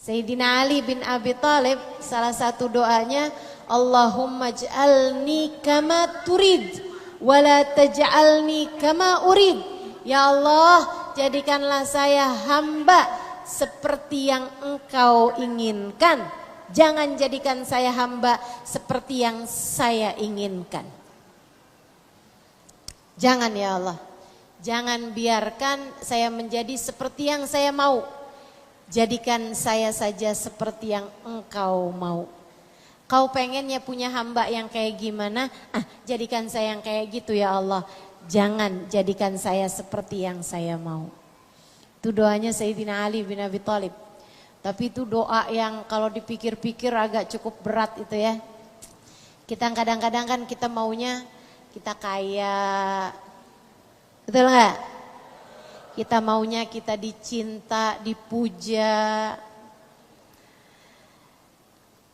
Sayyidina Ali bin Abi Thalib salah satu doanya, Allahumma ij'alni kama turid wala taj'alni kama urid. Ya Allah, jadikanlah saya hamba seperti yang Engkau inginkan. Jangan jadikan saya hamba seperti yang saya inginkan. Jangan ya Allah. Jangan biarkan saya menjadi seperti yang saya mau. Jadikan saya saja seperti yang Engkau mau. Kau pengennya punya hamba yang kayak gimana? Jadikan saya yang kayak gitu ya Allah. Jangan jadikan saya seperti yang saya mau. Itu doanya Sayyidina Ali bin Abi Thalib. Tapi itu doa yang kalau dipikir-pikir agak cukup berat itu ya. Kita kadang-kadang kan kita maunya kita kaya. Betul nggak? Kita maunya kita dicinta, dipuja.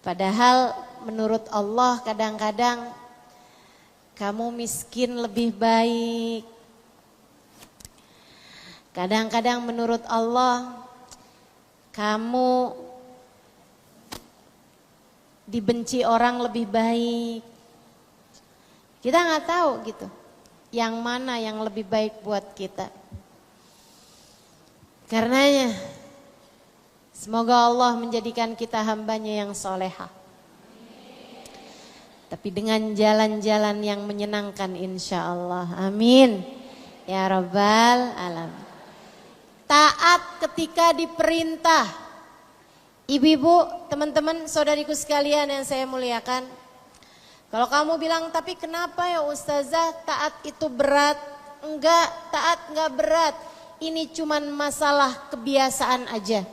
Padahal menurut Allah kadang-kadang kamu miskin lebih baik. Kadang-kadang menurut Allah kamu dibenci orang lebih baik. Kita nggak tahu gitu. Yang mana yang lebih baik buat kita. Karenanya semoga Allah menjadikan kita hambanya yang soleha. Tapi dengan jalan-jalan yang menyenangkan insya Allah. Amin. Ya Rabbal Alamin. Taat ketika diperintah. Ibu-ibu, teman-teman, saudariku sekalian yang saya muliakan. Kalau kamu bilang, tapi kenapa ya Ustazah taat itu berat? Enggak, taat enggak berat. Ini cuman masalah kebiasaan aja.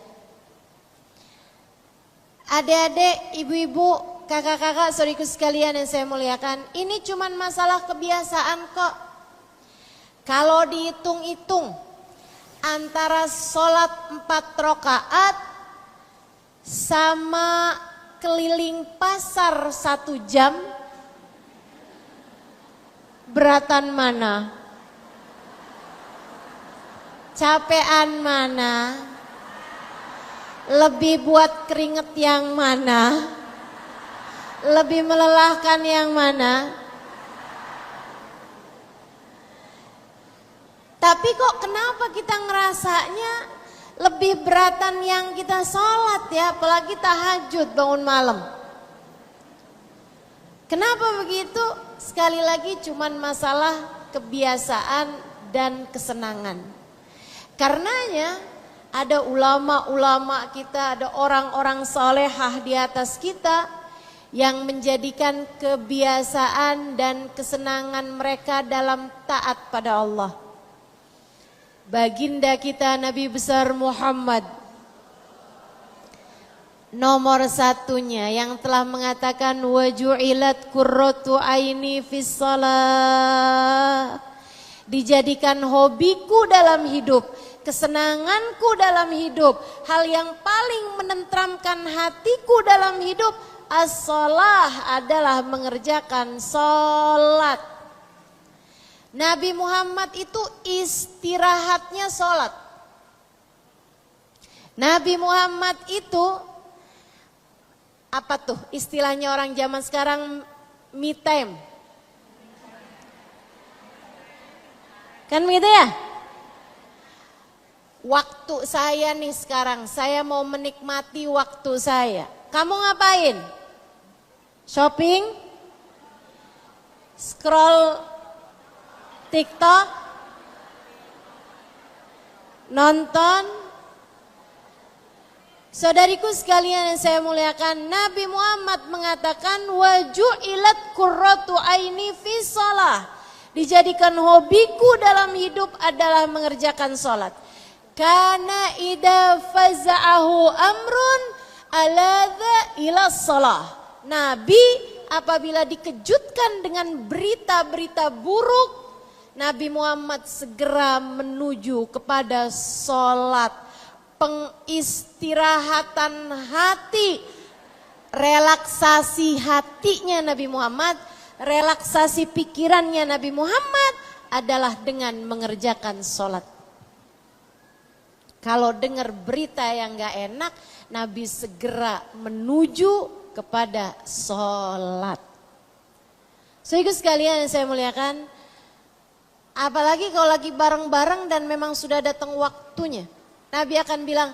Adik-adik, ibu-ibu, kakak-kakak, saudariku sekalian yang saya muliakan. Ini cuman masalah kebiasaan kok. Kalau dihitung-hitung antara sholat 4 rakaat sama keliling pasar 1 jam, beratan mana? Capean mana? Lebih buat keringet yang mana? Lebih melelahkan yang mana? Tapi kok kenapa kita ngerasanya lebih beratan yang kita sholat ya, apalagi tahajud bangun malam. Kenapa begitu? Sekali lagi cuman masalah kebiasaan dan kesenangan. Karenanya ada ulama-ulama kita, ada orang-orang solehah di atas kita yang menjadikan kebiasaan dan kesenangan mereka dalam taat pada Allah. Baginda kita Nabi besar Muhammad nomor satunya yang telah mengatakan waju'ilat qurratu aini fis shalah, dijadikan hobiku dalam hidup, kesenanganku dalam hidup, hal yang paling menenteramkan hatiku dalam hidup as-shalah adalah mengerjakan sholat. Nabi Muhammad itu istirahatnya sholat. Nabi Muhammad itu apa tuh istilahnya orang zaman sekarang, me time. Kan begitu ya? Waktu saya nih sekarang, saya mau menikmati waktu saya. Kamu ngapain? Shopping? Scroll TikTok, nonton. Saudariku sekalian yang saya muliakan, Nabi Muhammad mengatakan waju'ilat qurratu aini fi shalah, dijadikan hobiku dalam hidup adalah mengerjakan sholat. Karena idza faza'ahu amrun aladza ila shalah. Nabi apabila dikejutkan dengan berita-berita buruk, Nabi Muhammad segera menuju kepada sholat, pengistirahatan hati, relaksasi hatinya Nabi Muhammad, relaksasi pikirannya Nabi Muhammad adalah dengan mengerjakan sholat. Kalau dengar berita yang gak enak, Nabi segera menuju kepada sholat. Saudara sekalian yang saya muliakan, apalagi kalau lagi bareng-bareng dan memang sudah datang waktunya. Nabi akan bilang,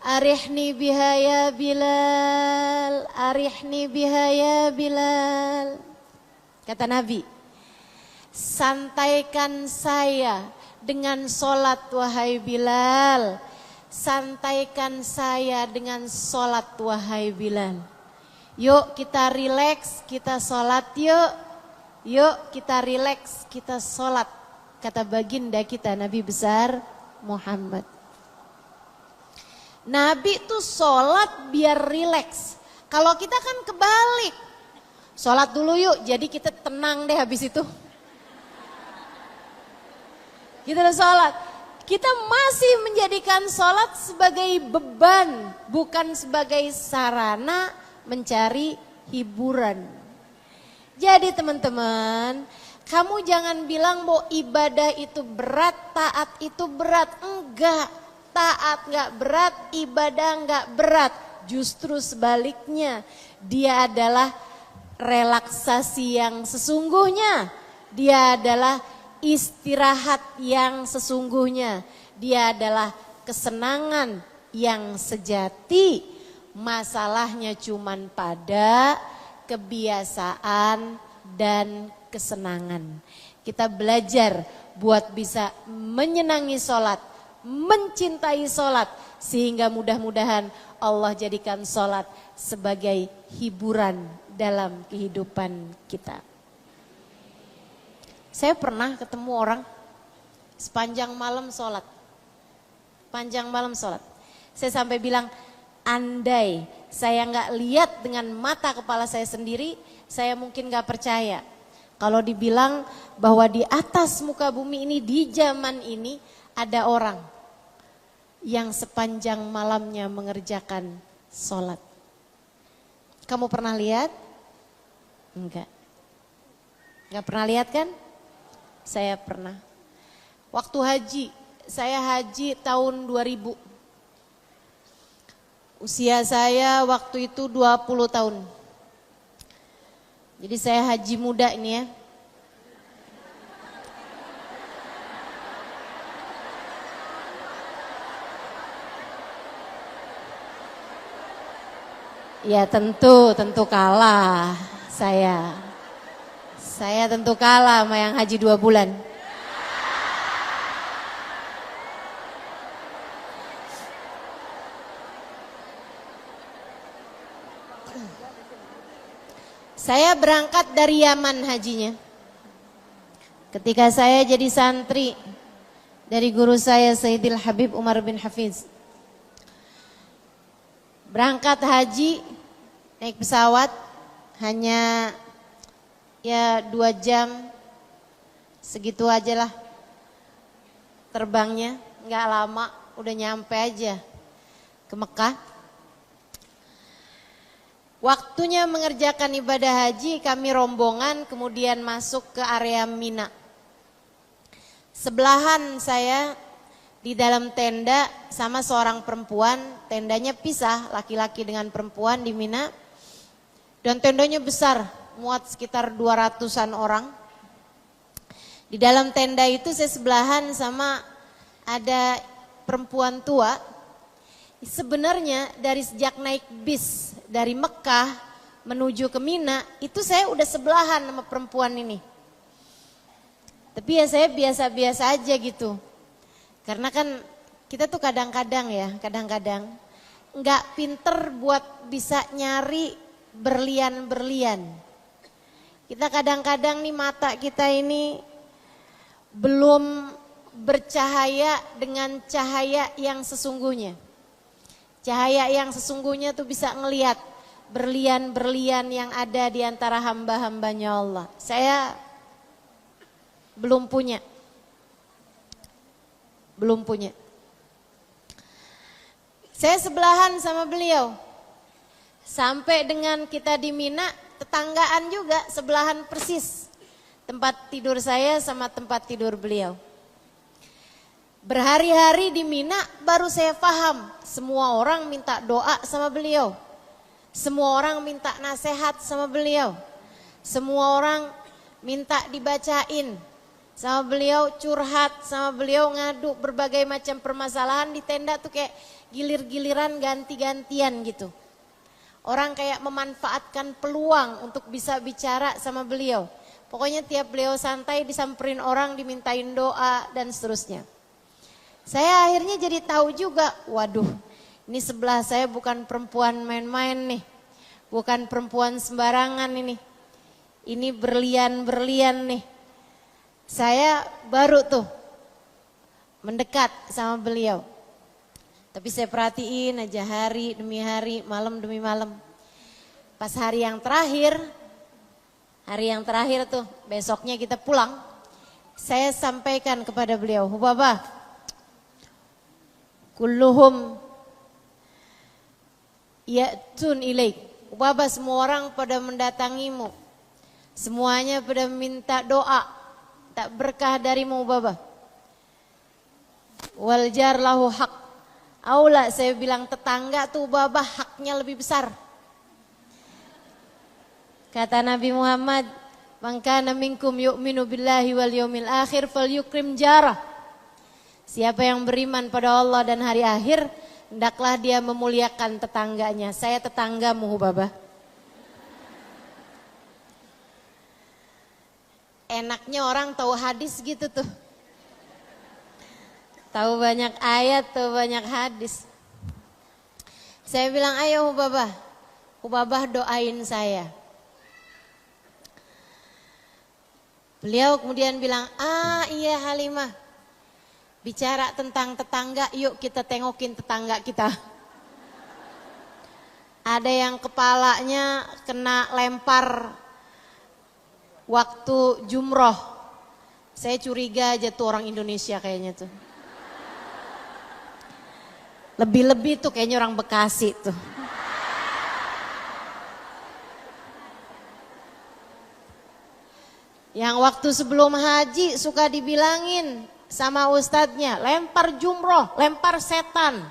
arihni biha ya Bilal, arihni biha ya Bilal. Kata Nabi, santaikan saya dengan sholat wahai Bilal. Santaikan saya dengan sholat wahai Bilal. Yuk kita rileks, kita sholat yuk. Yuk kita rileks, kita sholat. Kata baginda kita Nabi besar Muhammad. Nabi tuh sholat biar rileks. Kalau kita kan kebalik. Sholat dulu yuk, jadi kita tenang deh habis itu. Kita udah sholat. Kita masih menjadikan sholat sebagai beban, bukan sebagai sarana mencari hiburan. Jadi teman-teman, kamu jangan bilang bahwa ibadah itu berat, taat itu berat. Enggak. Taat gak berat, ibadah gak berat. Justru sebaliknya, dia adalah relaksasi yang sesungguhnya. Dia adalah istirahat yang sesungguhnya. Dia adalah kesenangan yang sejati. Masalahnya cuman pada kebiasaan dan kesenangan. Kita belajar buat bisa menyenangi sholat, mencintai sholat, sehingga mudah-mudahan Allah jadikan sholat sebagai hiburan dalam kehidupan kita. Saya pernah ketemu orang sepanjang malam sholat, panjang malam sholat. Saya sampai bilang, andai saya nggak lihat dengan mata kepala saya sendiri, saya mungkin nggak percaya. Kalau dibilang bahwa di atas muka bumi ini, di zaman ini ada orang yang sepanjang malamnya mengerjakan sholat. Kamu pernah lihat? Enggak. Enggak pernah lihat kan? Saya pernah. Waktu haji, saya haji tahun 2000. Usia saya waktu itu 20 tahun. Jadi saya haji muda ini ya. Ya tentu kalah saya. Saya tentu kalah sama yang haji 2 bulan. Saya berangkat dari Yaman hajinya. Ketika saya jadi santri dari guru saya Sayyidil Habib Umar bin Hafiz. Berangkat haji, naik pesawat, hanya ya 2 jam, segitu aja lah terbangnya, nggak lama, udah nyampe aja ke Mekah. Waktunya mengerjakan ibadah haji, kami rombongan kemudian masuk ke area Mina. Sebelahan saya di dalam tenda sama seorang perempuan, tendanya pisah laki-laki dengan perempuan di Mina. Dan tendanya besar, muat sekitar 200-an orang. Di dalam tenda itu saya sebelahan sama ada perempuan tua. Sebenarnya dari sejak naik bis dari Mekah menuju ke Mina, itu saya udah sebelahan sama perempuan ini. Tapi ya saya biasa-biasa aja gitu. Karena kan kita tuh kadang-kadang nggak pinter buat bisa nyari berlian-berlian. Kita kadang-kadang nih mata kita ini belum bercahaya dengan cahaya yang sesungguhnya. Cahaya yang sesungguhnya tuh bisa ngelihat berlian-berlian yang ada di antara hamba-hambanya Allah. Saya belum punya. Saya sebelahan sama beliau. Sampai dengan kita di Mina, tetanggaan juga, sebelahan persis. Tempat tidur saya sama tempat tidur beliau. Berhari-hari di Mina baru saya paham. Semua orang minta doa sama beliau. Semua orang minta nasihat sama beliau. Semua orang minta dibacain sama beliau, curhat sama beliau, ngadu berbagai macam permasalahan di tenda tuh kayak gilir-giliran ganti-gantian gitu. Orang kayak memanfaatkan peluang untuk bisa bicara sama beliau. Pokoknya tiap beliau santai disamperin orang, dimintain doa dan seterusnya. Saya akhirnya jadi tahu juga, waduh ini sebelah saya bukan perempuan main-main nih. Bukan perempuan sembarangan ini. Ini berlian-berlian nih. Saya baru tuh mendekat sama beliau. Tapi saya perhatiin aja hari demi hari, malam demi malam. Pas hari yang terakhir tuh, besoknya kita pulang. Saya sampaikan kepada beliau, Hubabah, kulluhum ya'tun ilaik. Hubabah, semua orang pada mendatangimu. Semuanya pada minta doa. Tak berkah darimu Hubabah. Wal jar lahu haq. Aula, saya bilang tetangga tuh Hubabah haknya lebih besar. Kata Nabi Muhammad, man kana minkum yu'minu billahi wal yawmil akhir falyukrim jarah. Siapa yang beriman pada Allah dan hari akhir, hendaklah dia memuliakan tetangganya. Saya tetanggamu Hubabah. Enaknya orang tahu hadis gitu tuh. Tahu banyak ayat, tahu banyak hadis. Saya bilang, ayo Hubabah. Hubabah doain saya. Beliau kemudian bilang, iya Halimah. Bicara tentang tetangga, yuk kita tengokin tetangga kita. Ada yang kepalanya kena lempar waktu jumroh. Saya curiga aja tuh orang Indonesia kayaknya tuh. Lebih-lebih tuh kayaknya orang Bekasi tuh. Yang waktu sebelum haji suka dibilangin sama ustadznya, lempar jumroh, lempar setan.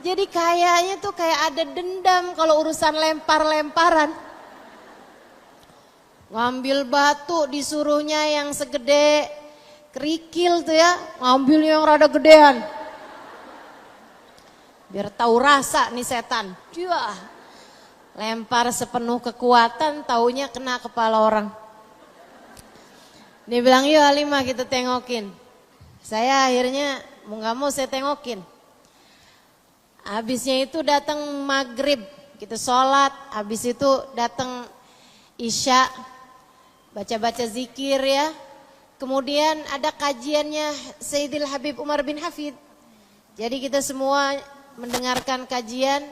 Jadi kayaknya tuh kayak ada dendam kalau urusan lempar-lemparan. Ngambil batu disuruhnya yang segede kerikil tuh ya, ngambil yang rada gedean. Biar tahu rasa nih setan. Dia lempar sepenuh kekuatan, taunya kena kepala orang. Dia bilang, yuk Halimah kita tengokin. Saya akhirnya mau gak mau saya tengokin. Habisnya itu datang maghrib, kita sholat. Habis itu datang isya, baca-baca zikir ya. Kemudian ada kajiannya Sayyidil Habib Umar bin Hafid. Jadi kita semua mendengarkan kajian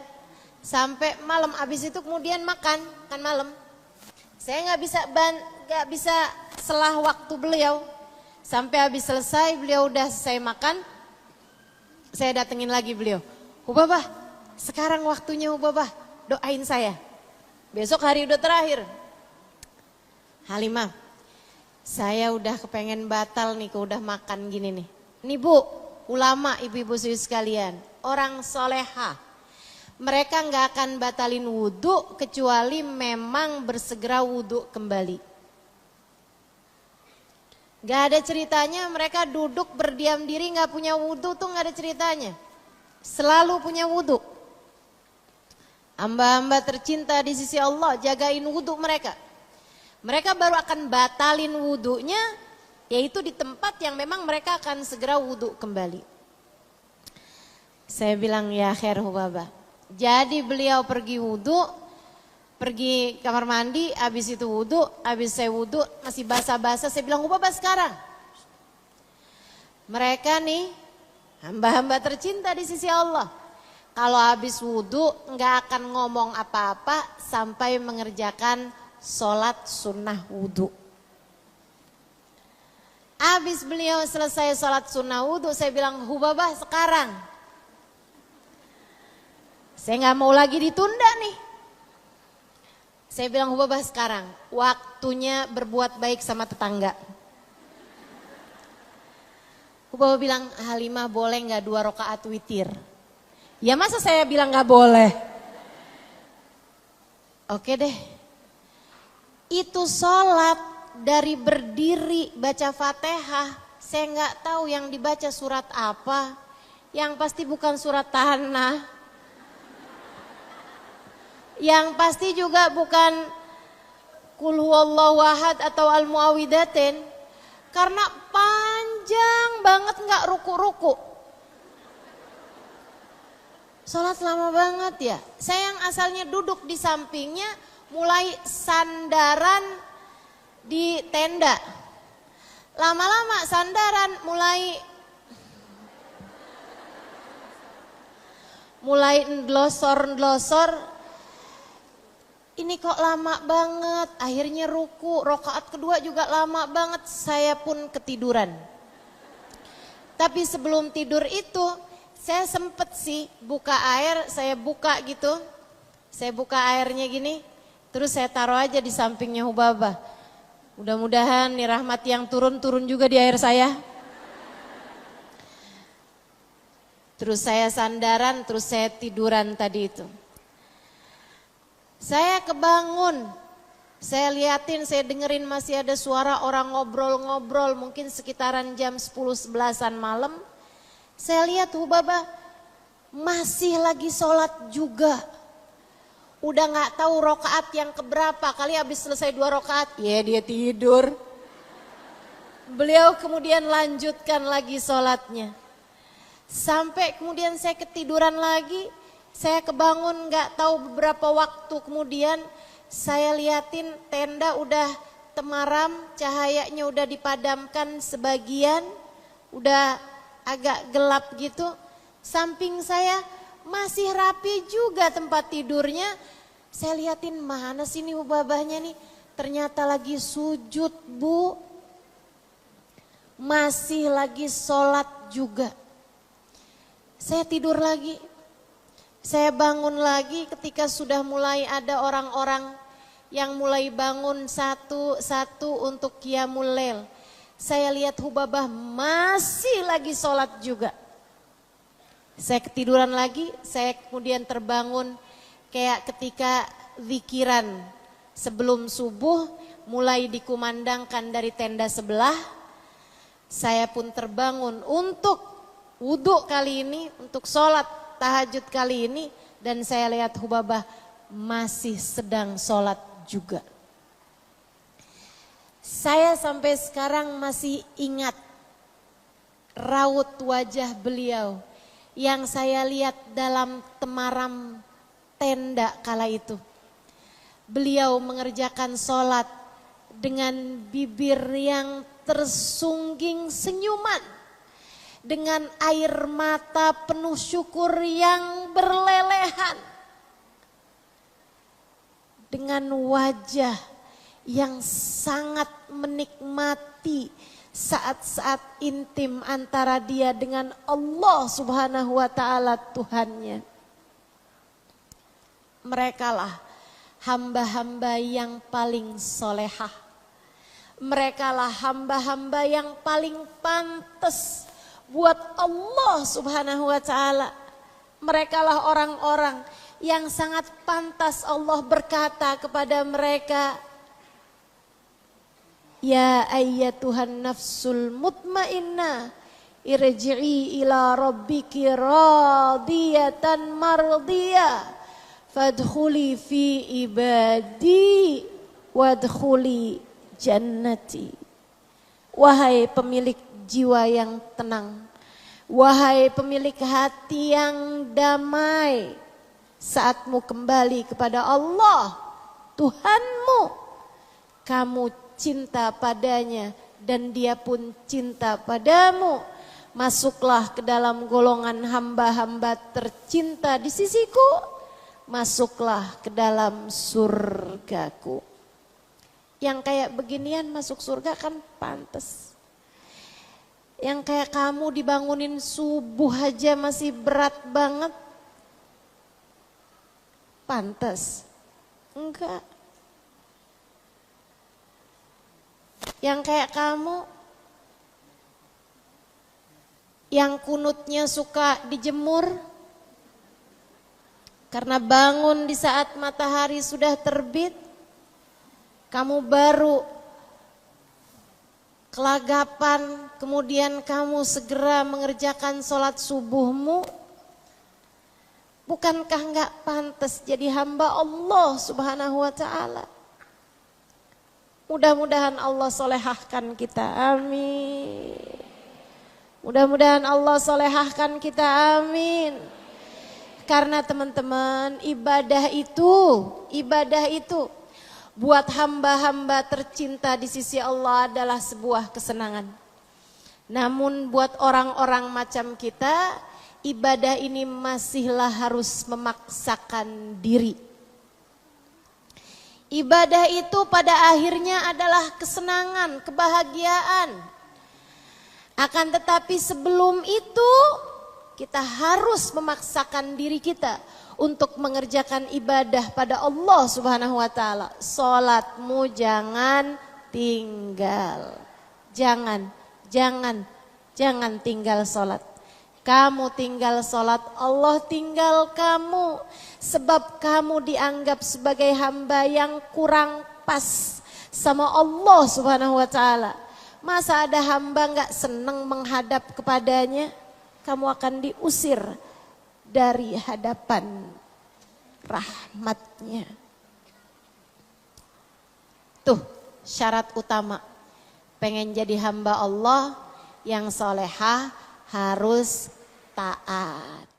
sampai malam. Habis itu kemudian makan malam. Saya nggak bisa selah waktu beliau. Sampai habis selesai beliau udah selesai makan. Saya datengin lagi beliau. Hubabah, sekarang waktunya Hubabah, doain saya. Besok hari udah terakhir. Halimah, saya udah kepengen batal nih, udah makan gini nih. Nih Bu, ulama ibu-ibu sekalian, orang soleha. Mereka nggak akan batalin wudhu kecuali memang bersegera wudhu kembali. Gak ada ceritanya mereka duduk berdiam diri nggak punya wudhu tuh nggak ada ceritanya. Selalu punya wudhu. Hamba-hamba tercinta di sisi Allah, jagain wudhu mereka. Mereka baru akan batalin wudhunya, yaitu di tempat yang memang mereka akan segera wudhu kembali. Saya bilang ya khair Hubabah. Jadi beliau pergi wudhu, pergi kamar mandi, habis itu wudhu, habis saya wudhu masih basah-basah. Saya bilang Hubabah sekarang. Mereka nih hamba-hamba tercinta di sisi Allah. Kalau habis wudhu nggak akan ngomong apa-apa sampai mengerjakan sholat sunnah wudhu. Habis beliau selesai sholat sunnah wudhu, saya bilang Hubabah sekarang. Saya nggak mau lagi ditunda nih. Saya bilang Hubabah sekarang, waktunya berbuat baik sama tetangga. Hubaba bilang, Halimah boleh gak 2 rakaat witir? Ya masa saya bilang gak boleh? Oke deh. Itu sholat dari berdiri baca Fatihah. Saya gak tahu yang dibaca surat apa. Yang pasti bukan surat tanah. Yang pasti juga bukan Qul huwallahu ahad atau al-muawwidatain. Karena panjang banget gak ruku-ruku. Sholat lama banget ya. Saya yang asalnya duduk di sampingnya mulai sandaran di tenda. Lama-lama sandaran mulai ndlosor. Ini kok lama banget. Akhirnya ruku, rakaat kedua juga lama banget. Saya pun ketiduran. Tapi sebelum tidur itu saya sempet sih buka air, saya buka gitu. Saya buka airnya gini, terus saya taruh aja di sampingnya Hubaba. Mudah-mudahan nih rahmat yang turun juga di air saya. Terus saya sandaran, terus saya tiduran tadi itu. Saya kebangun, saya liatin, saya dengerin masih ada suara orang ngobrol-ngobrol, mungkin sekitaran jam 10-11an malam. Saya lihat Hubaba masih lagi sholat juga. Udah gak tahu rakaat yang keberapa, kali habis selesai 2 rakaat, ya dia tidur. Beliau kemudian lanjutkan lagi sholatnya. Sampai kemudian saya ketiduran lagi, saya kebangun gak tahu beberapa waktu kemudian, saya liatin tenda udah temaram, cahayanya udah dipadamkan sebagian, udah agak gelap gitu. Samping saya masih rapi juga tempat tidurnya. Saya liatin mana sih nih Hubabahnya nih. Ternyata lagi sujud Bu. Masih lagi sholat juga. Saya tidur lagi. Saya bangun lagi ketika sudah mulai ada orang-orang yang mulai bangun satu-satu untuk qiyamul lail. Saya lihat Hubabah masih lagi sholat juga. Saya ketiduran lagi, saya kemudian terbangun kayak ketika zikiran sebelum subuh mulai dikumandangkan dari tenda sebelah. Saya pun terbangun untuk wudhu kali ini, untuk sholat tahajud kali ini. Dan saya lihat Hubabah masih sedang sholat juga. Saya sampai sekarang masih ingat raut wajah beliau yang saya lihat dalam temaram tenda kala itu. Beliau mengerjakan sholat dengan bibir yang tersungging senyuman, dengan air mata penuh syukur yang berlelehan, dengan wajah yang sangat menikmati saat-saat intim antara dia dengan Allah Subhanahu wa Ta'ala Tuhannya. Merekalah hamba-hamba yang paling solehah. Merekalah hamba-hamba yang paling pantas buat Allah Subhanahu wa Ta'ala. Merekalah orang-orang yang sangat pantas Allah berkata kepada mereka, Ya ayyatuhan nafsul mutmainnah irji'i ila rabbiki radiyatan mardiyah fadkhuli fi ibadi wadkhuli jannati. Wahai pemilik jiwa yang tenang, wahai pemilik hati yang damai, saatmu kembali kepada Allah Tuhanmu, kamu cinta padanya dan dia pun cinta padamu. Masuklah ke dalam golongan hamba-hamba tercinta di sisiku. Masuklah ke dalam surgaku. Yang kayak beginian masuk surga kan pantas. Yang kayak kamu dibangunin subuh aja masih berat banget. Pantas? Enggak. Yang kayak kamu Yang kunutnya suka dijemur karena bangun di saat matahari sudah terbit, kamu baru kelagapan, kemudian kamu segera mengerjakan sholat subuhmu. Bukankah enggak pantas jadi hamba Allah Subhanahu wa ta'ala? Mudah-mudahan Allah solehahkan kita, amin. Mudah-mudahan Allah solehahkan kita, amin. Karena teman-teman, ibadah itu buat hamba-hamba tercinta di sisi Allah adalah sebuah kesenangan. Namun buat orang-orang macam kita, ibadah ini masihlah harus memaksakan diri. Ibadah itu pada akhirnya adalah kesenangan, kebahagiaan. Akan tetapi sebelum itu kita harus memaksakan diri kita untuk mengerjakan ibadah pada Allah Subhanahu wa ta'ala. Salatmu jangan tinggal. Jangan tinggal salat. Kamu tinggal salat, Allah tinggal kamu. Sebab kamu dianggap sebagai hamba yang kurang pas sama Allah Subhanahu wa ta'ala. Masa ada hamba gak senang menghadap kepadanya? Kamu akan diusir dari hadapan rahmatnya. Tuh syarat utama. Pengen jadi hamba Allah yang solehah harus taat.